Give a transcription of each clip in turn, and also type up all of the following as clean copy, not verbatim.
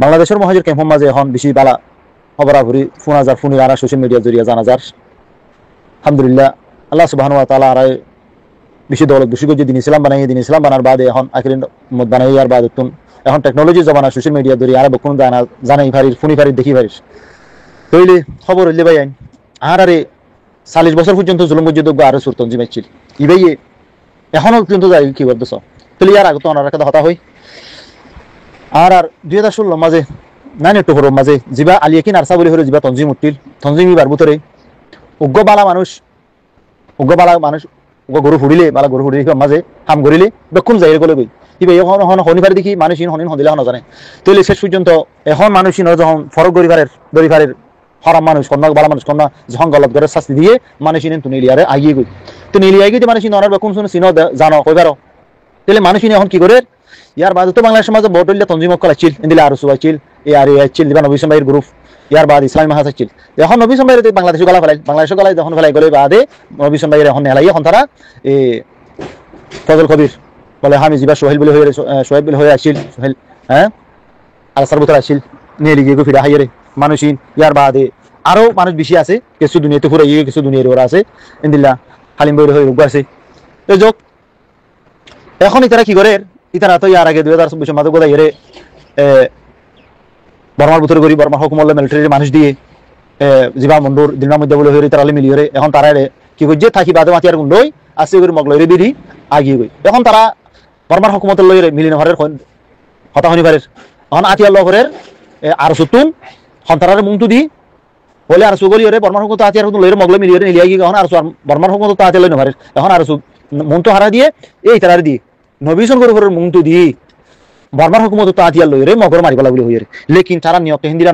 বাংলাদেশের মহাজের ক্যাম্পের মাঝে এখন বেশি বালা খবরাখবরি ফোন হাজার ফোন আনা সোশ্যাল মিডিয়ার জরিয়া জানা যার আলহামদুলিল্লাহ আল্লাহ সুবহানাহু ওয়া তাআলা আরাই বেশি দৌলত বেশি করে দিন ইসলাম বানার বাদে এখন আখিরিন মত বানাই আর বাদ এখন টেকনোলজি জমানা সোশ্যাল মিডিয়া জরিয়া আর বকুন জানাই পারিস ফোনি পারিস দেখি পারিস তৈলে খবর হইলে ভাই আরে 40 বছর পর্যন্ত জুলুম পর্যন্ত আরো সুরতন জিমাইছিল ইবাই এখনো পর্যন্ত যাই কি করতেছ তাহলে ইয়ার আগে তো ওনার একটা হতা হই আর 2016 মাঝে 9 মাঝে জিবা আলিয়াকি নারসা বলে হলো জিবা তঞ্জিম উঠিল তঞ্জিম ইবার ভিতরে উগ্র বালা মানুষ গরু ফুড়িলে বালা গরু ফুড়িলে মাঝে হাম করিলে বেক্ষণ যাই গলে গই ইবা এখন শনিবার দেখি মানুষ হনিন হদিলা নজানে তাহলে শেষ পর্যন্ত এখন মানুষ যখন ফরক দরিফারের হরাম মানুষ কন্যা বালা মানুষ কন্যা যখন গলত করে শাস্তি দিয়ে মানুষ তো নিলিয়ারে আগিয়ে গই তো নিলিয়াই গিয়ে মানুষ অনার বেক্ষণ শুনে চিনো জানো কইবারও তাহলে মানুষ এখন কি করে ইয়ার বাদে তো বাংলাদেশের মাঝে ভোট হইলে তঞ্জিম অক্কল আসছিল ইন্দিলে আরো সুবাইছিল এ আর আসছিল দিবা নবী সাম্বাইয়ের গ্রুপ ইয়ার বাদ ইসলামী মাহাজ আসছিল এখন নবী সাম্বাইয়ের বাংলাদেশে গলা ফেলাই বাংলাদেশের গলায় যখন ফেলাই গলে বাদে নবী সাম্বাইয়ের এখন নেলাই এখন তারা এ ফজল কবির বলে আমি জিবা সোহেল বলে হয়ে আসছিল সোহেল হ্যাঁ আলসার বুতর আসছিল নিয়ে লিগে ফিরা হাইয়ারে মানুষই ইয়ার বাদে আরো মানুষ বেশি আছে কিছু দুনিয়াতে ফুরাই কিছু দুনিয়ার ওরা আছে ইন্দিল্লা হালিম বইরে হয়ে রোগ আছে তো যোগ এখন ইতারা কি করে ইতারা তো ইয়ার আগে 2024 মাদক বোধ এরে বর্মার ভিতরে করি বর্মা হুকুমল্লা মিলিটারির মানুষ দিয়ে জিবা মন্ডুর দিনের মধ্যে বলে হয়ে তারা মিলিয়ে এখন তারা কি করছে থাকি বাদে মাতিয়ার গুন্ডই আসে করে মগ লইরে বিধি আগিয়ে গই এখন তারা বর্মার হুকুমতের লইরে মিলিয়ে ঘরের হতা শনিবারের এখন আতিয়ার লগরের আর সুতুন সন্তানের মুংটু দি বলে আর সুগলি বর্মার হুকুমত আতিয়ার হুকুম লইরে মগলে মিলিয়ে নিলিয়ে গিয়ে এখন আর বর্মার হুকুমত আতিয়ার লই নভারের এখন আর মনটো হারা দিয়ে এই তারার দিয়ে নবীসন গরুর মুংটু দি বর্মার হুকুমত তো আতিয়ার লইরে মগর মারি পেলা বলে হইরে লেকিন তারা নিয়ত হিন্দিরা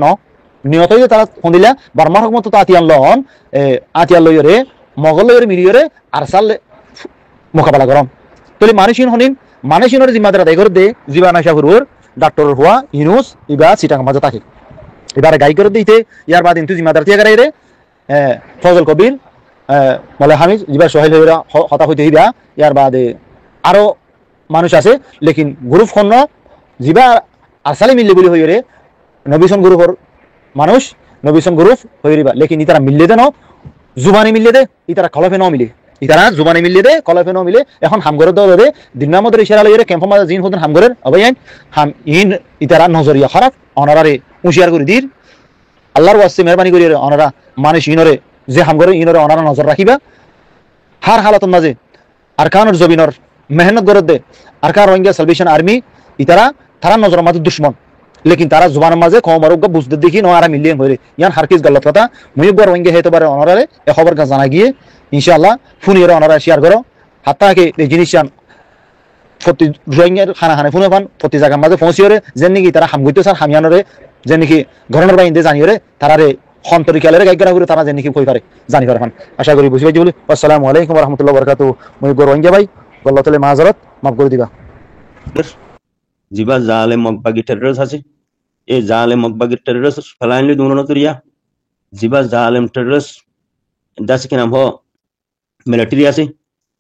নিয়ত হইলে তারা হন্দিলা বর্মার হুকুমত তো আতিয়ার লন আতিয়ার লইরে মগল লইরে মিলিয়ে আর সাল মোকাবেলা গরম তাহলে মানুষিনের জিম্মাদার আদায় করে দে জীবান আশা করুর ডাক্তার হওয়া ইনুস ইবা সিটাং মাঝে থাকে এবারে গাই করে দিতে ইয়ার বাদ কিন্তু জিম্মাদার দিয়ে গাড়াই রে ফজল কবির বলে হামিদ জিবা সোহেল হইরা হতা হইতে হইবা ইয়ার বাদে আরো মানুষ আছে লেকিন গ্রুপ খন্ন জিবা আসালি মিললে বলে হইরে নবীসন গ্রুপর মানুষ নবীসন গ্রুপ হইরিবা লেকিন ইতারা মিললে দেন জুবানি মিললে দে ইতারা কলফে ন মিলে ইতারা জুবানি মিললে দে কলফে ন মিলে এখন হামগরের দল দে দিনের মধ্যে ইশারা লইরে ক্যাম্প মাঝে জিন হতেন হামগরের অবয়ান হাম ইন ইতারা নজরিয়া খারাপ অনারারে হুঁশিয়ার করে দির আল্লাহর ওয়াস্তে মেহরবানি করি অনারা মানুষ ইনরে যে হামগরে ইনরে অনারা নজর রাখিবা হার হালাত মাঝে আরকানুর জবিনর মেহনত গরত দে আরকান রোহিঙ্গা সালভেশন আর্মি ইতারা তারা নজর মাঝে দুশ্মন লেকিন তারা জুবানের মাঝে কম আরোগ্য বুঝতে দেখি নয়ারা মিলিয়ন হয়ে ইয়ান হারকিস গলত কথা মুইব্বর রোহিঙ্গা হেতে পারে অনারারে এ খবর জানা গিয়ে ইনশাআল্লাহ ফুনিয়ে অনারা শেয়ার করো হাত্তাকে এই জিনিস প্রতি রোহিঙ্গার খানা খানে ফুনে পান প্রতি জায়গার মাঝে পৌঁছিয়ে যেন নাকি তারা হামগইতে চান হামিয়ানরে যে নাকি ঘরনের বাইন্দে জানিয়ে তারারে সন্তরিকালের গাইকরা করে তারা যে নাকি কই পারে জানি পারে আশা করি বুঝি পাইছি বলি আসসালামু আলাইকুম ওয়া রাহমাতুল্লাহি ওয়া বারাকাতুহু মুইব্বর রোহিঙ্গা ভাই আল্লাহ তাআলা মাযরাত মাফ করে দিবা জিবা জালে মগবাগি টেররিস্ট আছে এই জালে মগবাগি টেররিস্ট ফলাইনলি দুনো তরিয়া জিবা জালেম টেররিস্ট দাস কি নাম হ মিলিটারি আছে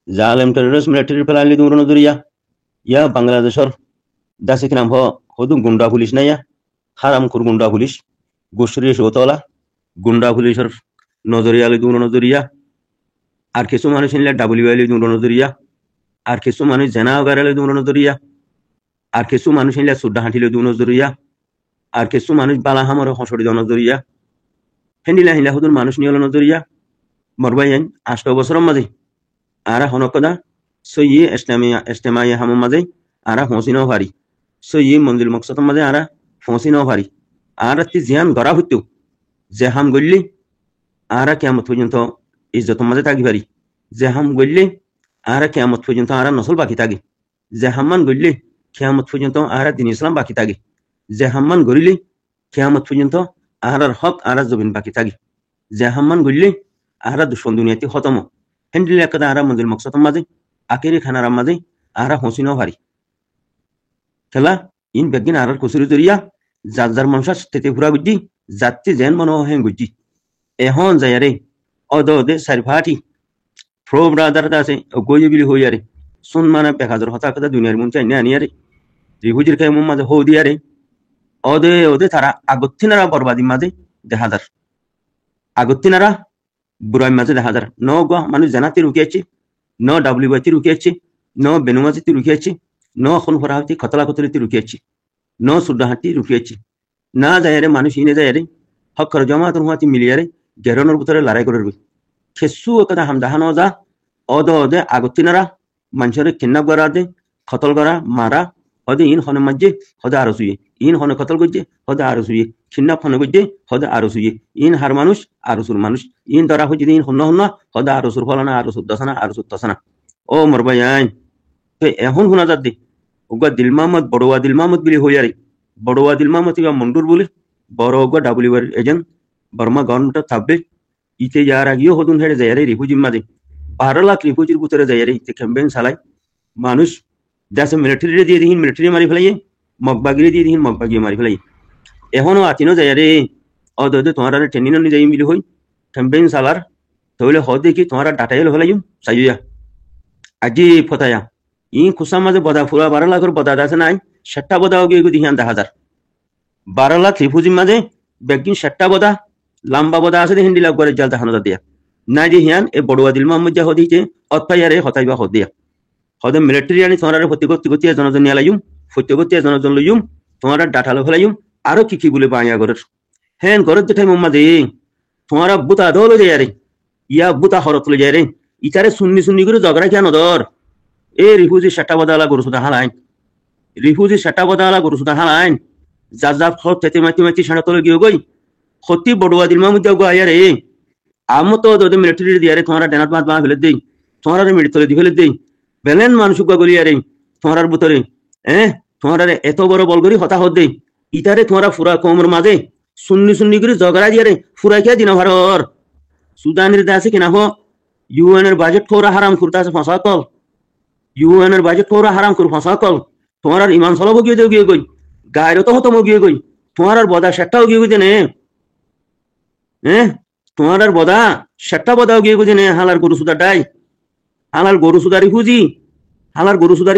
জালেম টেররিস্ট মিলিটারি ফলাইনলি দুনো তরিয়া ইয়া বাংলাদেশর দাস কি নাম হ হদু গুন্ডা পুলিশ না ইয়া হারাম খুর গুন্ডা পুলিশ গোশরি শোতলা গুন্ডা পুলিশের নজরিয়ালি দুনো নজরিয়া আর কিছু মানুষ নিলে ডাব্লিউএলি দুনো নজরিয়া আর কিছু মানুষ জেনাগারালি দুনো নজরিয়া আর কিছু মানুষ নিলে সুড্ডা হাঁটিলে দু নজরিয়া আর কিছু মানুষ বালা হামর হসড়ি নজরিয়া হেন্ডিলা হিলা হুদুর মানুষ নিয়ে নজরিয়া মরবাইন 8 বছরের মাঝে আর হনকদা সই এস্টেমাইয়া হামর মাঝে আর ফসি নাও পারি সই মঞ্জিল মকসদের মাঝে আর ফসি নাও পারি আর তি জিয়ান গড়া হইতো যে হাম গড়লি আর কেমত পর্যন্ত ইজ্জতের মাঝে থাকি পারি যে হাম গড়লি আর কেমত পর্যন্ত আর নসল বাকি থাকি যে হাম্মান গড়লি কিয়ামত পর্যন্ত আর দিন ইসলাম বাকি থাকে যে হাম্মান গড়িলি কিয়ামত পর্যন্ত আর হক আর জবিন বাকি থাকে যে হাম্মান গড়িলি আর দুশ্মন দুনিয়াতে খতম হেন্ডিল একদা আর মঞ্জিল মকসদ মাঝে আকেরি খানার মাঝে আর হসিনাও হারি খেলা ইন বেগিন আর কসুরি জরিয়া যার যার মানুষের তেতে ঘুরা বুঝি যাচ্ছে যেন মনে হেন বুঝি এখন যায় রে অদে সারিফাটি ফ্রো ব্রাদার আছে গই বিলি হই আরে সুন মানে 1000 হতা কথা দুনিয়ার মন চাই না আনি আরে রিহুজির খাই মাঝে হো দিয়ারে ওদে তারা আগত্তিনারা বরবাদি মাঝে দেখা যার আগত্তিনারা বুড়াই মাঝে দেখা যার ন গ মানুষ জানাতে রুকিয়েছে ন ডাব্লিউআইতে রুকিয়েছে ন বেনুমাজিতে রুকিয়েছে ন এখন ফরাহাতি খতলা খতলিতে রুকিয়েছে ন সুডাহাতি রুকিয়েছে না যায় রে মানুষ ইনে যায় রে হকর জমাতর হুয়াতি মিলিয়ারে গেরনের ভিতরে লড়াই করে রবি খেসু কথা হামদাহানো যা ওদে আগত্তিনারা মানুষের কিডন্যাপ করা দে খতল করা মারা হদে ইন হনে মাঝে হদে আরো শুয়ে ইন হনে কতল করছে হদে আরো শুয়ে খিন্নাপ হনে করছে হদে আরো শুয়ে ইন হার মানুষ আরসুর মানুষ ইন ধরা হচ্ছে ইন হন্য হন্য হদে আরসুর ফলানা আরসুর দশানা আরসুর তসানা ও মরবাই আইন তো এখন শোনা যাত দে ওগা দিল মাহমদ বড়ুয়া দিল মাহমদ বলে হই আরে বড়ুয়া দিল মাহমদ ইবা মন্ডুর বলে বড় ওগা ডাব্লিউআর এজেন্ট বর্মা গভর্নমেন্ট থাকবে ইতে যার আগেও হদুন হেড়ে যায় রে রিফুজির মাঝে 12 লাখ রিফুজির ভিতরে যায় রে ইতে ক্যাম্পেইন চালায় মানুষ দেশে মিলিটারি দিয়ে দিন মিলিটারি মারি ফেলাই মগবাগিরি দিয়ে দিন মগবাগি মারি ফেলাই এখনো আতিনো যায় রে অদে তোমার ট্রেনিং নি যাই মিলি হই ক্যাম্পেইন চালার তাহলে হদে কি তোমার ডাটা এলো ফেলাই চাইয়া আজি ফতায়া ই খুসা মাঝে বদা ফুরা 12 লাখের বদা আছে নাই 7টা বদাও গিয়ে দিহান 10,000 12 লাখ রিফুজির মাঝে বেগিন 7টা বদা লম্বা বদা আছে হিন্দি লাভ করে জাল দেখানো দিয়া না যে হিয়ান এ বড়ুয়া দিল মোহাম্মদ যা হদিতে অতপাইয়ারে হতাইবা হদিয়া হদে মিলিটারি আনি তোমার প্রত্যেক জনজন নিয়ালাইম প্রত্যেক জনজন লইম তোমার ডাটা লো ফেলাইম আরো কি বলে বাঙিয়া ঘরের হ্যাঁ ঘরের যেটাই মোম্মাদে তোমার বুতা দলে যায় রে ইয়া বুতা হরত লে যায় রে ইটারে সুন্নি করে ঝগড়া কেন ধর এ রিফুজি 7টা বদালা গরু সুদা হালাইন রিফুজি 7টা বদালা গরু সুদা হালাইন যা ফল তেতে মাতি সাড়া তলে গিয়ে গই সত্যি বড়ুয়া দিল মাহমুদ গো আয়া রে আমো তো ওদের মিলিটারি দিয়ে রে তোমার ডেনাত বাঁধ ফেলে দেই তোমার মিলিটারি দি ফেলে দেই বেলেন মানুষ গলি আরে তোমার ভিতরে তোমার এত বড় বল করি হতা হত দেই ইটারে তোমার ফুরা কমর মাঝে সুন্নি করে ঝগড়া দিয়ে রে ফুরা খেয়ে দিন ভারর সুদানের আছে কিনা হো ইউএন এর বাজেট ফোরা হারাম করতে আছে ফাঁসা কল ইউএন এর বাজেট ফোরা হারাম কর ফাঁসা কল তোমার ইমান সলব গিয়ে দেও গিয়ে গই গায়ের তো হতম গিয়ে গই তোমার বদা সেটাও গিয়ে গই নে তোমার বদা সেটা বদাও গিয়ে গই নে হালার গরু সুদা ডাই হালার গরু সুদারি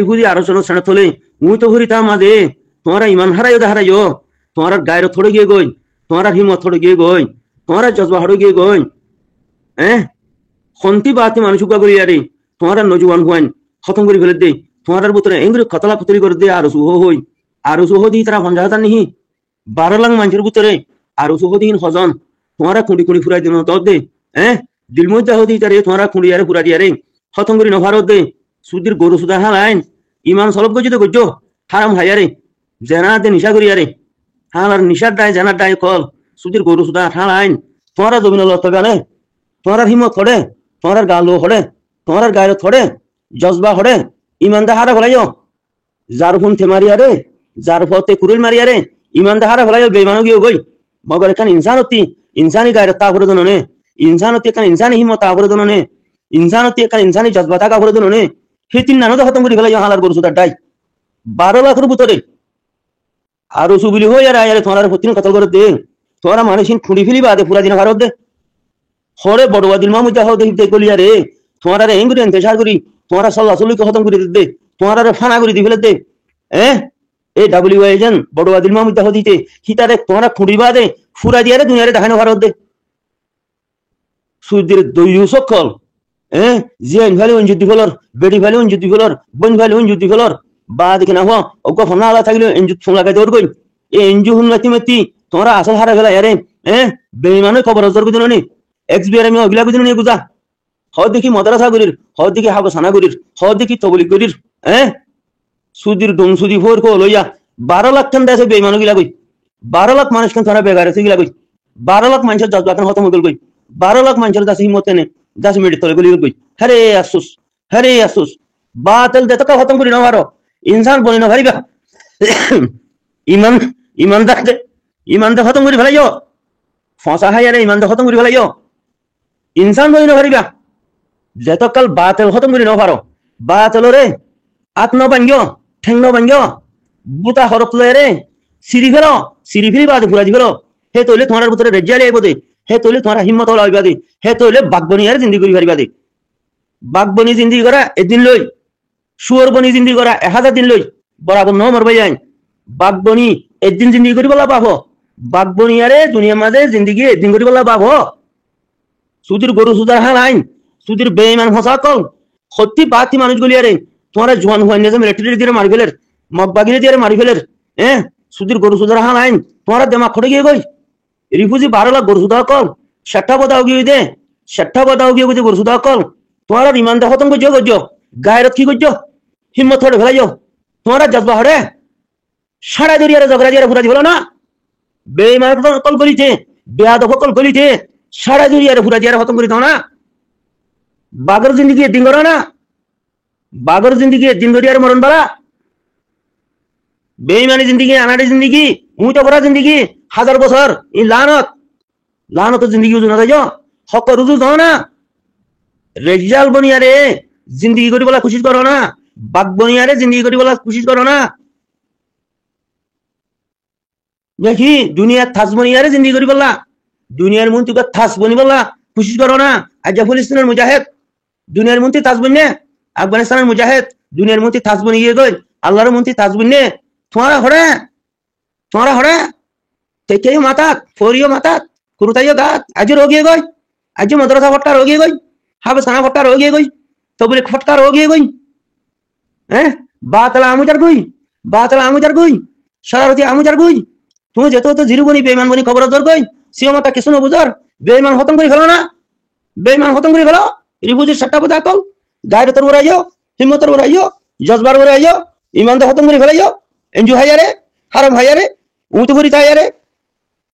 খুঁজি আরো জন সেনা থলে মুই তো হরি তা মাঝে তোমার ইমান হারাইও তোমার গায়ের থড়ে গিয়ে গই তোমার হিমত থড়ে গিয়ে গই তোমার জজবা হড়ে গিয়ে গই খন্তি বাতি মানুষ করি আরে তোমার নজুয়ান হুয়াইন খতম করে ফেলে দে তোমার ভিতরে এঙ্গুরি খতলা খতরি করে দে আরো সুহ দি তারা ভঞ্জাতা নিহি 12 লাখ মানুষের ভিতরে আরো সুহ দিন হজন তোমার খুঁড়ি ফুরাই দিন তো দে দিল মধ্যে হদি তারে তোমার খুঁড়ি আরে ফুরা দিয়ে খতম করি নভারত দে সুদির গরু সুদা হালাইন ইমান সলব গজি তো গজ্জ হারাম হাইয়ারে জেনাতে নিশা করি আরে হালার নিশার ডাই জেনার ডাই কল সুদির গরু সুদা হালাইন তোমার জমিন লত গালে তোমার হিমত থড়ে তোমার গালো হড়ে তোমার গায়ের থড়ে জজবা হড়ে ইমান দা হারা ফেলাইও যার ফোন থেমারি আরে যার ফতে কুরুল মারি আরে ইমান দা হারা ফেলাইও বেমানো গিয়ে গই মগর এখান ইনসানি গায়ের তা করে দনে ইনসানতি এখান ইনসানি হিমত তা করে দনে ইনসানতি এখান ইনসানি জজবা তা করে দনে সেই 3 নানো খতম করে ফেলাইও হালার গরু সুদার ডাই 12 লাখের ভিতরে আরো সুবিলি হই আর আয়ারে তোমার প্রতিদিন কতল করে দে তোরা মানুষিন খুঁড়ি ফেলি বাদে পুরা দিন ভারত দে হরে বড়ুয়া দিল মাহমুদ যাও দেখতে গলিয়া রে তোমার এঙ্গুরি ইন্তেজার করি তোমার সাল্লাহ সাল্লামকে খতম করে দে তোমার ফানা করে দি ফেলে দে এই ডাব্লিউ এজেন্ট বড়ুয়া দিল মাহমুদ যাও দিতে হিতারে তোমার খুঁড়ি বাদে ফুরা দিয়ে রে দুনিয়ারে দেখানো ভারত দে সুদির দৈয় সকল জিয়াইন ভ্যালি অঞ্জুতি ফেলর বেডি ভ্যালি অঞ্জুতি ফেলর বন ভ্যালি অঞ্জুতি ফেলর বা দেখে না হো ওকে ফোনা আলা থাকলে এনজু ফোন লাগাই দৌড় গই এই এনজু হুন মাতি তোমরা আসল হারা ফেলা আরে বেইমানে খবর হজর বুঝলো নি এক্সবিআর আমি অগিলা বুঝলো নি বুঝা হদ দেখি মাদ্রাসা গরির হদ দেখি হাবসানা গরির হদ দেখি তবলিগ গরির সুদির ডং সুদি ফোর কো লইয়া 12 লাখ টান দেশে বেইমানো গিলা কই 12 লাখ মানুষ কেন তোরা বেগার আছে গিলা কই 12 লাখ মানুষের জজবা কেন খতম হয়ে গেল কই 12 লাখ মানুষের দাসি হিম্মত নে 10 মিনিট তলে গলি কই হরে আফসোস বাতিল দেতা কা খতম করি না মারো ইনসান বলি না ভারিবা ইমান দা খতম করি ফেলাইও ফাঁসা হাইয়ারে ইমান দা খতম করি ফেলাইও ইনসান বলি না ভারিবা যেতকাল বাতিল খতম করি না পারো বাতিল রে আত্ম বাঙ্গিও ঠেং বাঙ্গিও বুতা হরফ লয় রে সিঁড়ি ফেলি বাদে ফুরা দি ফেলো হে তৈলে তোমার ভিতরে রেজালি আইব দে হে তৈলে তোমার হিম্মত হল আইবা দে হে তৈলে বাগবনি আর জিন্দি করি পারিবা দে বাগবনি জিন্দি করা এদিন লই সুয়র বনি জিন্দি করা 1000 দিন লই বরাবর ন মরবাই যাই বাগবনি একদিন জিন্দগি করি বলা পাবো বাঘ বনিয়ারে দুনিয়ার মাঝে জিন্দগি একদিন করি বলা পাবো সুদির গরু সুদার হাল আইন সুদির বেঈমান হসা কল সত্যি বাতি মানুষগুলি আরে তোমার জোয়ান হুয়াই নিয়ে মিলিটারি দিয়ে মারি ফেলের মগবাগিরে দিয়ে মারি ফেলের সুদির গরু সুদার হাল আইন তোমার দেমাগ খটে গিয়ে গই রিফুজি 12 লাখ গরু সুদা কল সেটা বদাও গিয়ে দে সেটা বদাও গিয়ে বুঝে গরু সুদা কল তোমার ইমানটা খতম করছো গায়ের কি করছো হিম্মত হড়ে ফেলাইছো তোমার জজবা হরে সারা দরিয়ারে ঝগড়া দিয়ে ফুরাজি হলো না বেঈমান কল করিছে বেয়াদব কল করিছে সারা দরিয়ারে ফুরাজি আর খতম করে দাও না বাগর জিন্দগি দিন করো না বাগর জিন্দগি দিন দরিয়ারে মরণ বালা বেঈমানি জিন্দগি আনাড়ি জিন্দগি মুইতো করা জিন্দগি 1000 বছর এই লানত জিন্দগি উজু না যাইও হক রুজু দাও না রেজাল বনিয়ারে জিন্দগি করি বলা খুশি করো না বাঘ বনিয়ারে জিন্দগি করি বলা খুশি করো না দেখি দুনিয়ার থাস বনিয়ারে জিন্দগি করি বলা দুনিয়ার মন্ত্রী থাস বনি বলা খুশি করো না আজ ফিলিস্তিনের মুজাহিদ দুনিয়ার মন্ত্রী থাস বনে আফগানিস্তানের মুজাহিদ দুনিয়ার মন্ত্রী থাস বনি গিয়ে গই আল্লাহর মন্ত্রী থাস বনে তোমারা হরে তেকেই মাতাত ফরিও মাতাত কুরুতাইও গাত আজ রোগিয়ে গই আজ মাদ্রাসা ফটকা রোগিয়ে গই হাবসানা ফটকা রোগিয়ে গই তবলিক ফটকা রোগিয়ে গই বাতলা আমুজার গই শরারতি আমুজার গই তুমি যেত তো জিরু বনি বেঈমান বনি খবর দর গই সিও মাতা কিছু না বুঝার বেঈমান খতম করে ফেলো না বেঈমান খতম করে ফেলো রিফুজির সট্টা বদা কল গায়ের তোর উড়াইও হিম্মতর উড়াইও জজবার উড়াইও ইমান তো খতম করে ফেলাইও এনজু হাইয়ারে হারাম হাইয়ারে উঁতু করি তাইয়ারে